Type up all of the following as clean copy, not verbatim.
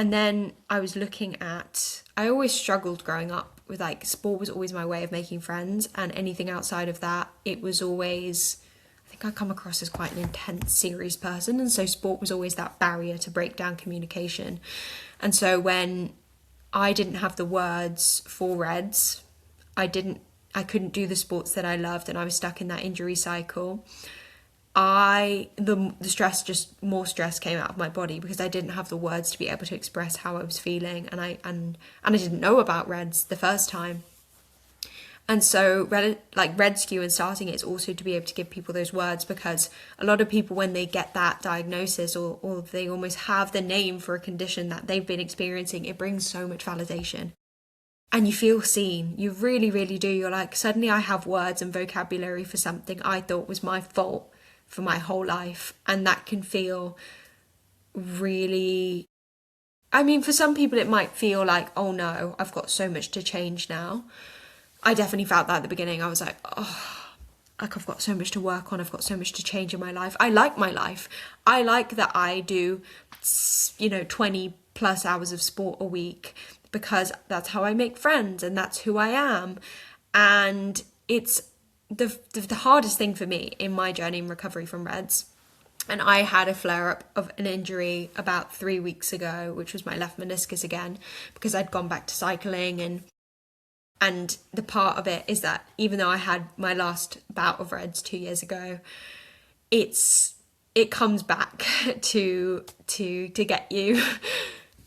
And then I was looking at, I always struggled growing up with like, sport was always my way of making friends, and anything outside of that, it was always, I think I come across as quite an intense, serious person, and so sport was always that barrier to break down communication. And so when I didn't have the words for REDs, I couldn't do the sports that I loved, and I was stuck in that injury cycle. The stress, just more stress came out of my body because I didn't have the words to be able to express how I was feeling, and I didn't know about REDs the first time. And so RED-Scue and starting it is also to be able to give people those words, because a lot of people, when they get that diagnosis, or they almost have the name for a condition that they've been experiencing, it brings so much validation. And you feel seen. You really, really do. You're like, suddenly I have words and vocabulary for something I thought was my fault for my whole life. And that can feel really, I mean, for some people it might feel like, oh no, I've got so much to change now. I definitely felt that at the beginning. I was like, oh, like I've got so much to work on. I've got so much to change in my life. I like my life. I like that I do, 20 plus hours of sport a week, because that's how I make friends and that's who I am. And it's the hardest thing for me in my journey in recovery from REDs. And I had a flare-up of an injury about 3 weeks ago, which was my left meniscus again, because I'd gone back to cycling. And the part of it is that even though I had my last bout of REDs 2 years ago, it comes back to get you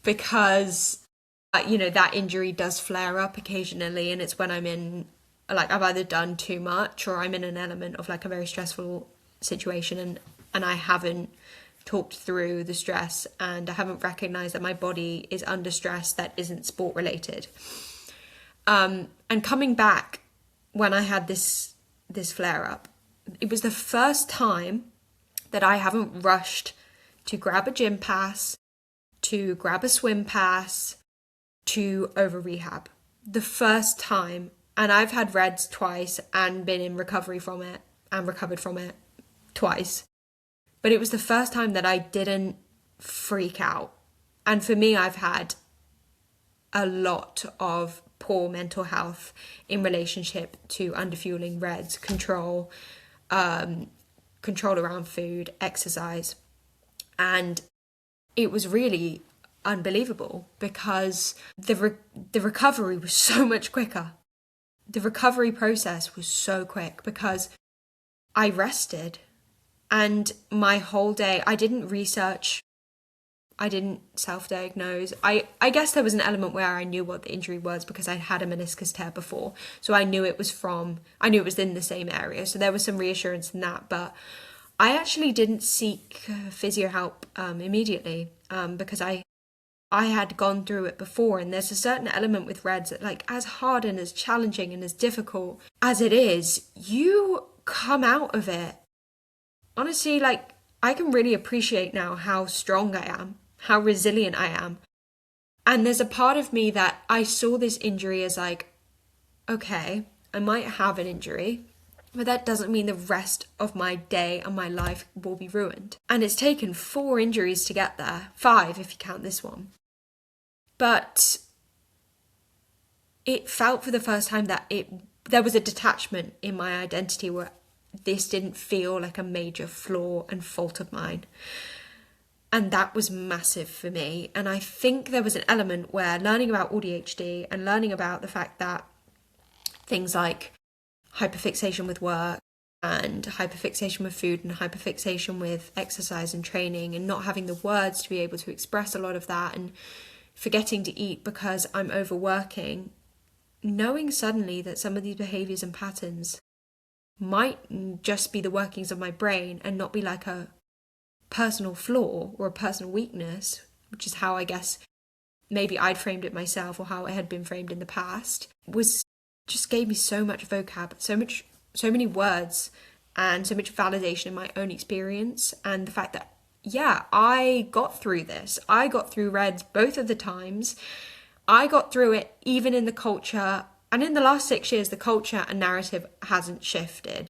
because that injury does flare up occasionally, and it's when I'm in, like, I've either done too much or I'm in an element of like a very stressful situation, and I haven't talked through the stress, and I haven't recognized that my body is under stress that isn't sport related. And coming back when I had this flare up, it was the first time that I haven't rushed to grab a gym pass, to grab a swim pass, to over rehab. The first time. And I've had REDs twice and been in recovery from it and recovered from it twice. But it was the first time that I didn't freak out. And for me, I've had a lot of poor mental health in relationship to underfueling REDs, control around food, exercise. And it was really unbelievable because the recovery was so much quicker. The recovery process was so quick because I rested, and my whole day, I didn't research, I didn't self-diagnose. I guess there was an element where I knew what the injury was because I'd had a meniscus tear before. So I knew it was in the same area. So there was some reassurance in that. But I actually didn't seek physio help immediately because I had gone through it before. And there's a certain element with REDs that, like, as hard and as challenging and as difficult as it is, you come out of it. Honestly, like, I can really appreciate now how strong I am, how resilient I am. And there's a part of me that I saw this injury as like, okay, I might have an injury, but that doesn't mean the rest of my day and my life will be ruined. And it's taken 4 injuries to get there, 5 if you count this one. But it felt for the first time that there was a detachment in my identity where this didn't feel like a major flaw and fault of mine. And that was massive for me. And I think there was an element where learning about ADHD and learning about the fact that things like hyperfixation with work and hyperfixation with food and hyperfixation with exercise and training, and not having the words to be able to express a lot of that, and forgetting to eat because I'm overworking, knowing suddenly that some of these behaviors and patterns might just be the workings of my brain and not be like a personal flaw or a personal weakness, which is how I guess maybe I'd framed it myself, or how it had been framed in the past, was just gave me so much vocab, so many words, and so much validation in my own experience. And the fact that, yeah, I got through this. I got through REDs both of the times. I got through it even in the culture. And in the last 6 years, the culture and narrative hasn't shifted.